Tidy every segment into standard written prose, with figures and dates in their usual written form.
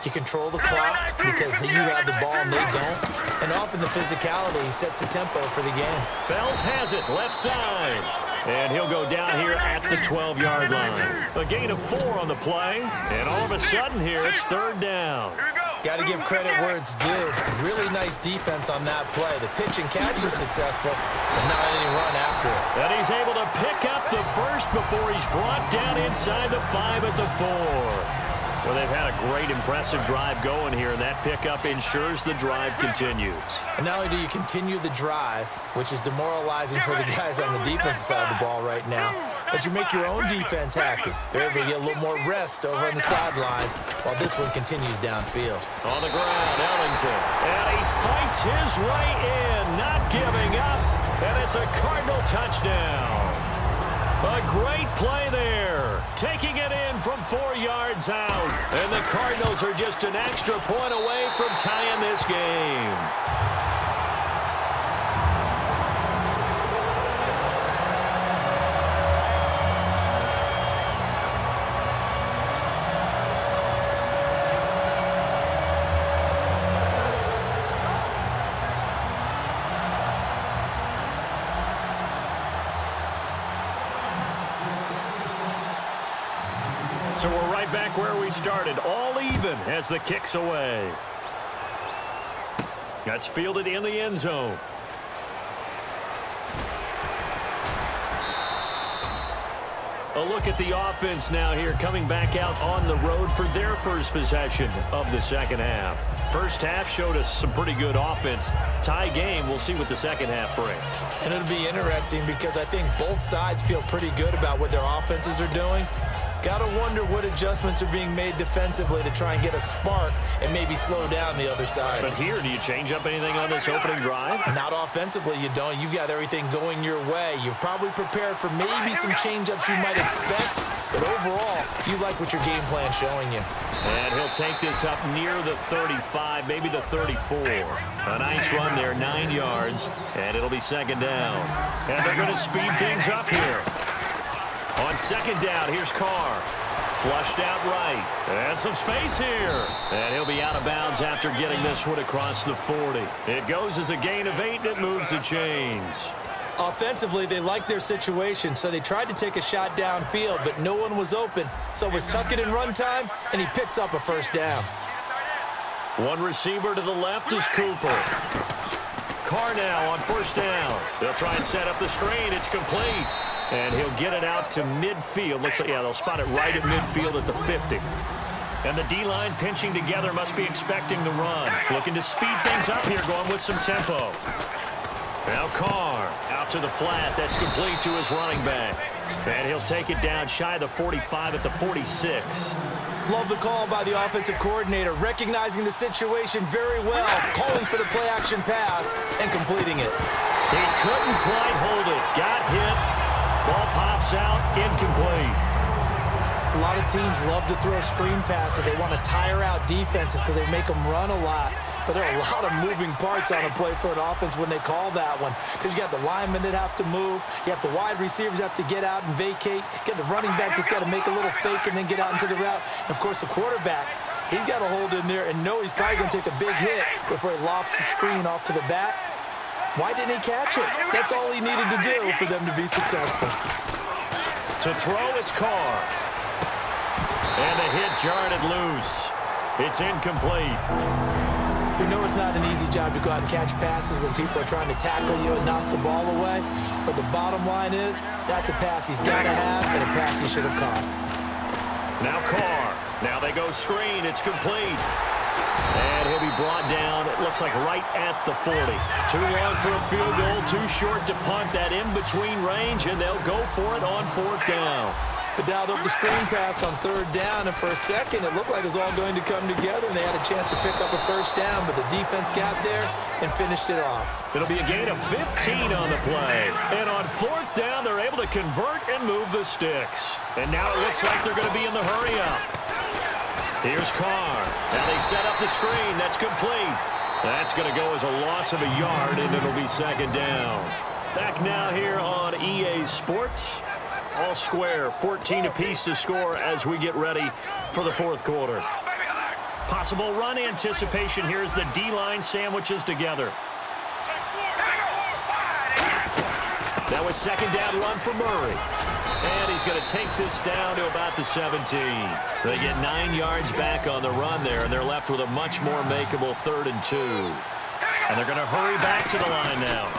You control the clock because you have the ball and they don't. And often the physicality sets the tempo for the game. Fells has it, left side. And he'll go down here at the 12-yard line. A gain of 4 on the play. And all of a sudden here, it's third down. Got to give credit where it's due. Really nice defense on that play. The pitch and catch was successful, but not any run after it. And he's able to pick up the first before he's brought down inside the 5 at the 4. Well, they've had a great, impressive drive going here, and that pickup ensures the drive continues. And not only do you continue the drive, which is demoralizing for the guys on the defensive side of the ball right now, but you make your own defense happy. They're able to get a little more rest over on the sidelines while this one continues downfield. On the ground, Ellington. And he fights his way in, not giving up. And it's a Cardinal touchdown. A great play there. Taking it in from 4 yards out. And the Cardinals are just an extra point away from tying this game. So we're right back where we started, all even as the kick's away. That's fielded in the end zone. A look at the offense now here, coming back out on the road for their first possession of the second half. First half showed us some pretty good offense. Tie game, we'll see what the second half brings. And it'll be interesting because I think both sides feel pretty good about what their offenses are doing. Got to wonder what adjustments are being made defensively to try and get a spark and maybe slow down the other side. But here, do you change up anything on this opening drive? Not offensively, you don't. You've got everything going your way. You've probably prepared for maybe some change-ups you might expect, but overall, you like what your game plan's showing you. And he'll take this up near the 35, maybe the 34. A nice run there, 9 yards, and it'll be second down. And they're going to speed things up here. On second down, here's Carr. Flushed out right. And some space here. And he'll be out of bounds after getting this one across the 40. It goes as a gain of 8, and it moves the chains. Offensively, they liked their situation, so they tried to take a shot downfield, but no one was open. So it was tuck it in run time, and he picks up a first down. One receiver to the left is Cooper. Carr now on first down. They'll try and set up the screen. It's complete. And he'll get it out to midfield. Looks like, yeah, they'll spot it right at midfield at the 50. And the D-line pinching together, must be expecting the run. Looking to speed things up here, going with some tempo. Now Carr out to the flat. That's complete to his running back. And he'll take it down shy of the 45 at the 46. Love the call by the offensive coordinator, recognizing the situation very well, calling for the play-action pass and completing it. He couldn't quite hold it. Got hit. Ball pops out, incomplete. A lot of teams love to throw screen passes. They want to tire out defenses because they make them run a lot. But there are a lot of moving parts on a play for an offense when they call that one. Because you got the linemen that have to move. You have the wide receivers that have to get out and vacate. You got the running back that's got to make a little fake and then get out into the route. And, of course, the quarterback, he's got to hold in there and know he's probably going to take a big hit before he lofts the screen off to the back. Why didn't he catch it? That's all he needed to do for them to be successful. To throw, it's Carr. And the hit jarred it loose. It's incomplete. You know it's not an easy job to go out and catch passes when people are trying to tackle you and knock the ball away. But the bottom line is, that's a pass he's got to have and a pass he should have caught. Now Carr. Now they go screen. It's complete. And he'll be brought down, it looks like right at the 40. Too long for a field goal, too short to punt that in-between range, and they'll go for it on fourth down. They dialed up the screen pass on third down, and for a second it looked like it was all going to come together, and they had a chance to pick up a first down, but the defense got there and finished it off. It'll be a gain of 15 on the play. And on fourth down, they're able to convert and move the sticks. And now it looks like they're going to be in the hurry-up. Here's Carr. Now they set up the screen. That's complete. That's going to go as a loss of a yard, and it'll be second down. Back now here on EA Sports. All square, 14 apiece to score as we get ready for the fourth quarter. Possible run anticipation here as the D-line sandwiches together. That was second down run for Murray. And he's going to take this down to about the 17. They get 9 yards back on the run there, and they're left with a much more makeable 3rd and 2. And they're going to hurry back to the line now.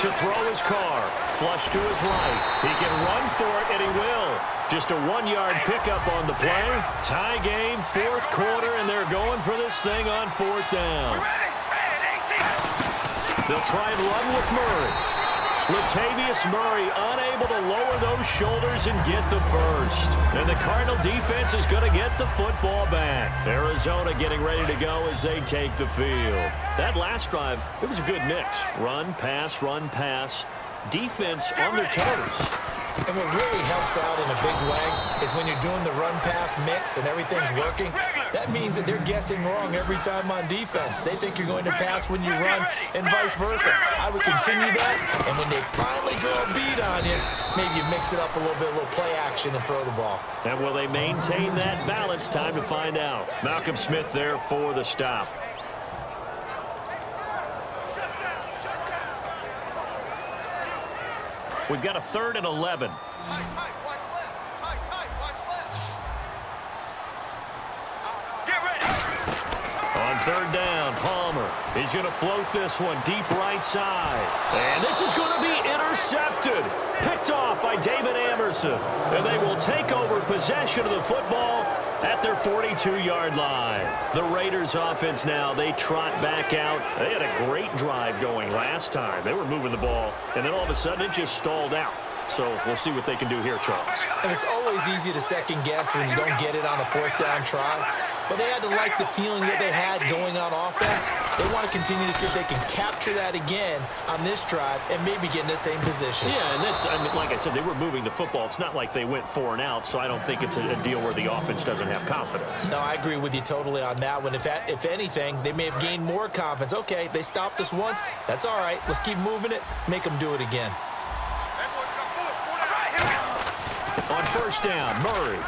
To throw his car. Flush to his right. He can run for it, and he will. Just a 1-yard pickup on the play. Tie game, 4th quarter, and they're going for this thing on 4th down. They'll try and run with Murray. Latavius Murray unable to lower those shoulders and get the first. And the Cardinal defense is going to get the football back. Arizona getting ready to go as they take the field. That last drive, it was a good mix. Run, pass. Defense on their toes. And what really helps out in a big way is when you're doing the run-pass mix and everything's working, that means that they're guessing wrong every time on defense. They think you're going to pass when you run and vice versa. I would continue that, and when they finally draw a beat on you, maybe you mix it up a little bit, a little play action, and throw the ball. And will they maintain that balance? Time to find out. Malcolm Smith there for the stop. We've got a 3rd and 11. On 3rd down, Palmer. He's going to float this one deep right side. And this is going to be intercepted. Picked off by David Amerson. And they will take over possession of the football at their 42-yard line. The Raiders offense now, they trot back out. They had a great drive going last time. They were moving the ball, and then all of a sudden it just stalled out. So we'll see what they can do here, Charles. And it's always easy to second guess when you don't get it on a 4th down try. But they had to like the feeling that they had going on offense. They want to continue to see if they can capture that again on this drive and maybe get in the same position. Yeah, and that's, I mean, like I said, they were moving the football. It's not like they went 4 and out, so I don't think it's a deal where the offense doesn't have confidence. No, I agree with you totally on that one. If anything, they may have gained more confidence. Okay, they stopped us once. That's all right. Let's keep moving it. Make them do it again. On 1st down, Murray.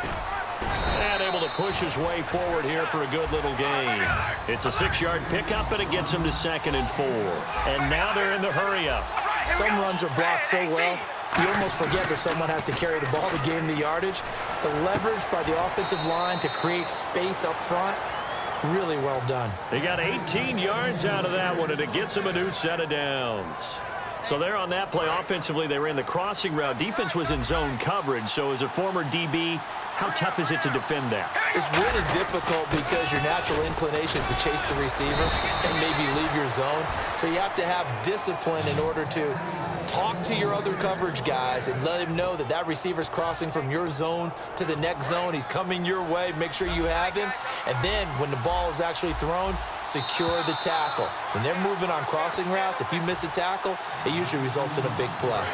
And able to push his way forward here for a good little gain. It's a 6-yard pickup, and it gets him to 2nd and 4. And now they're in the hurry-up. Some runs are blocked so well, you almost forget that someone has to carry the ball to gain the yardage. The leverage by the offensive line to create space up front, really well done. They got 18 yards out of that one, and it gets them a new set of downs. So there on that play, offensively, they ran the crossing route. Defense was in zone coverage, so as a former DB, how tough is it to defend that? It's really difficult because your natural inclination is to chase the receiver and maybe leave your zone. So you have to have discipline in order to talk to your other coverage guys and let him know that that receiver's crossing from your zone to the next zone. He's coming your way. Make sure you have him. And then when the ball is actually thrown, secure the tackle. When they're moving on crossing routes, if you miss a tackle, it usually results in a big play.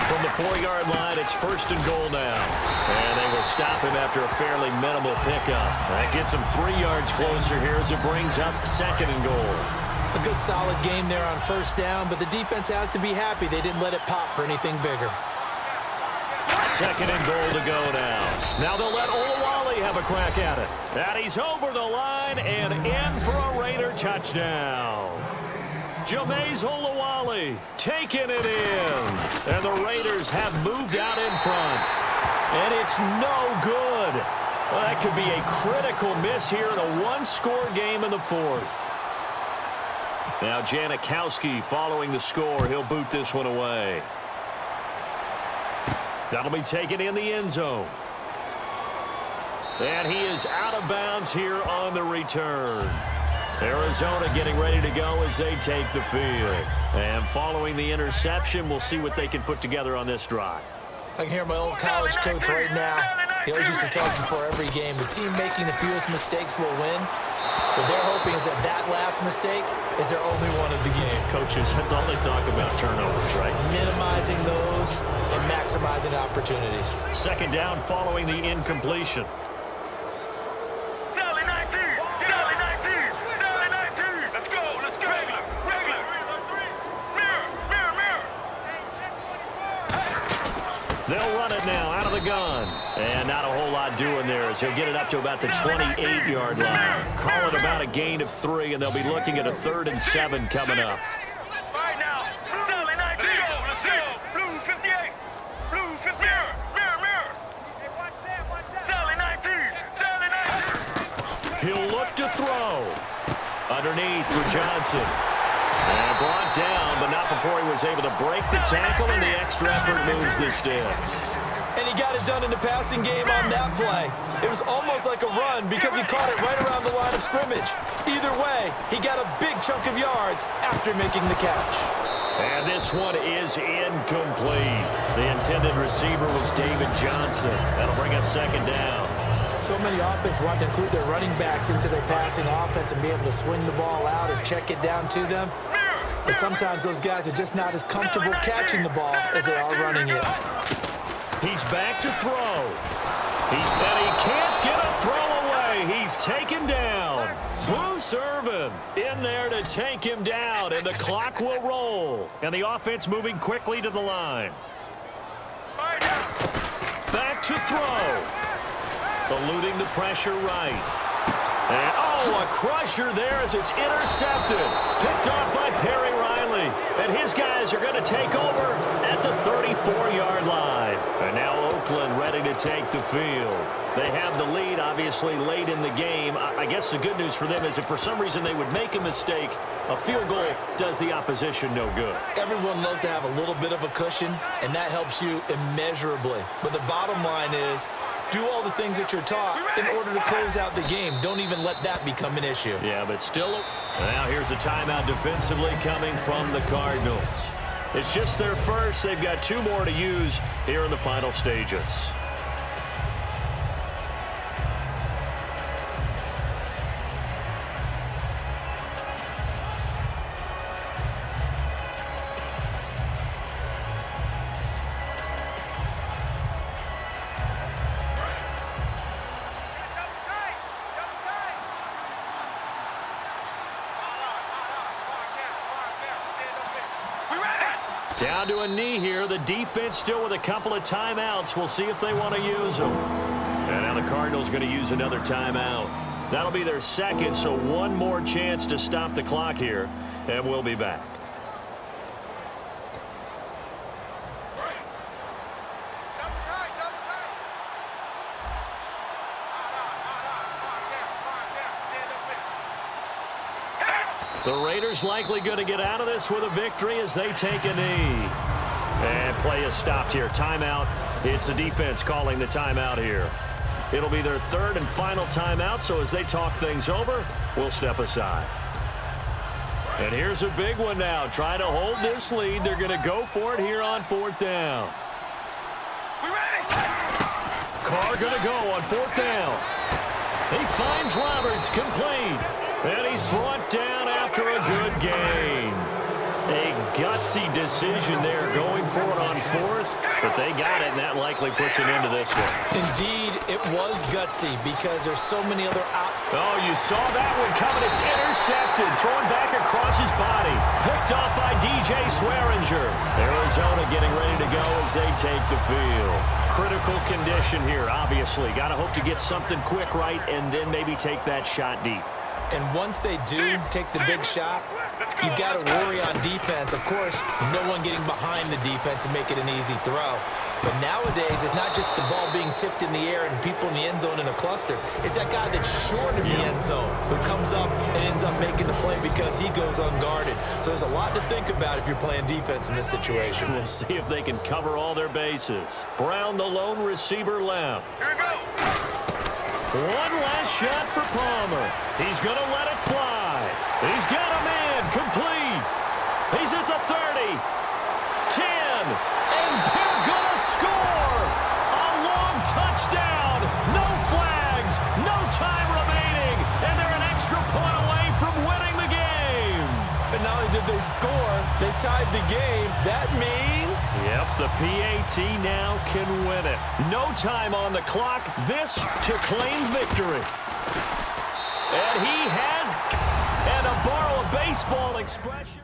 From the 4-yard line, it's 1st and goal now. And they will stop him after a fairly minimal pickup. That gets him 3 yards closer here as it brings up 2nd and goal. A good solid game there on 1st down, but the defense has to be happy they didn't let it pop for anything bigger. 2nd and goal to go now. Now they'll let Olawale have a crack at it. And he's over the line and in for a Raider touchdown. Jameis Olawale taking it in. And the Raiders have moved out in front. And it's no good. Well, that could be a critical miss here in a 1-score game in the 4th. Now Janikowski following the score. He'll boot this one away. That'll be taken in the end zone. And he is out of bounds here on the return. Arizona getting ready to go as they take the field. And following the interception, we'll see what they can put together on this drive. I can hear my old college coach right now. He always used to tell us before every game, the team making the fewest mistakes will win. What they're hoping is that that last mistake is their only one of the game. Coaches, that's all they talk about, turnovers, right? Minimizing those and maximizing opportunities. 2nd down following the incompletion. They'll run it now out of the gun. And not a whole lot doing there as he'll get it up to about the 28-yard line. Call it about a gain of 3, and they'll be looking at a 3rd and 7 coming up. Right now, Sally 19, let's go. Blue 58, Blue 58, mirror. Sally 19, Sally 19. He'll look to throw. Underneath for Johnson. And brought down, but not before he was able to break the tackle, and the extra effort moves the sticks. And he got it done in the passing game on that play. It was almost like a run because he caught it right around the line of scrimmage. Either way, he got a big chunk of yards after making the catch. And this one is incomplete. The intended receiver was David Johnson. That'll bring up 2nd down. So many offenses want to include their running backs into their passing offense and be able to swing the ball out or check it down to them. But sometimes those guys are just not as comfortable catching the ball as they are running it. He's back to throw. And he can't get a throw away. He's taken down. Bruce Irvin in there to take him down, and the clock will roll. And the offense moving quickly to the line. Back to throw. Eluding the pressure right. And, a crusher there as it's intercepted. Picked off by Perry Riley. And his guys are going to take over at the 34-yard line. And now Oakland ready to take the field. They have the lead, obviously, late in the game. I guess the good news for them is if for some reason they would make a mistake, a field goal does the opposition no good. Everyone loves to have a little bit of a cushion, and that helps you immeasurably. But the bottom line is, do all the things that you're taught in order to close out the game. Don't even let that become an issue. Yeah, but still, now here's a timeout defensively coming from the Cardinals. It's just their first. They've got 2 more to use here in the final stages. Down to a knee here. The defense still with a couple of timeouts. We'll see if they want to use them. And now the Cardinals going to use another timeout. That'll be their 2nd, so 1 more chance to stop the clock here. And we'll be back. The Raiders likely going to get out of this with a victory as they take a knee. And play is stopped here. Timeout. It's the defense calling the timeout here. It'll be their 3rd and final timeout, so as they talk things over, we'll step aside. And here's a big one now. Trying to hold this lead. They're going to go for it here on 4th down. Carr going to go on 4th down. He finds Roberts, complete. And he's brought down after a good gain. A gutsy decision there going for it on 4th, but they got it, and that likely puts an end to this one. Indeed, it was gutsy because there's so many other options. Oh, you saw that one coming. It's intercepted, thrown back across his body. Picked off by DJ Swearinger. Arizona getting ready to go as they take the field. Critical condition here, obviously. Got to hope to get something quick right and then maybe take that shot deep. And once they do take the big shot, you've got to worry on defense. Of course, no one getting behind the defense and make it an easy throw. But nowadays, it's not just the ball being tipped in the air and people in the end zone in a cluster. It's that guy that's short of the end zone who comes up and ends up making the play because he goes unguarded. So there's a lot to think about if you're playing defense in this situation. We'll see if they can cover all their bases. Brown, the lone receiver, left. Here we go. One last shot for Palmer. He's going to let it fly. He's got a man, complete. He's at the 30, 10, and they're going to score. A long touchdown. No flags, no time remaining, and they're an extra point away from winning the game. And not only did they score, they tied the game. That means... Yep, the PAT now can win it. No time on the clock. This to claim victory. And he has, and to borrow a baseball expression.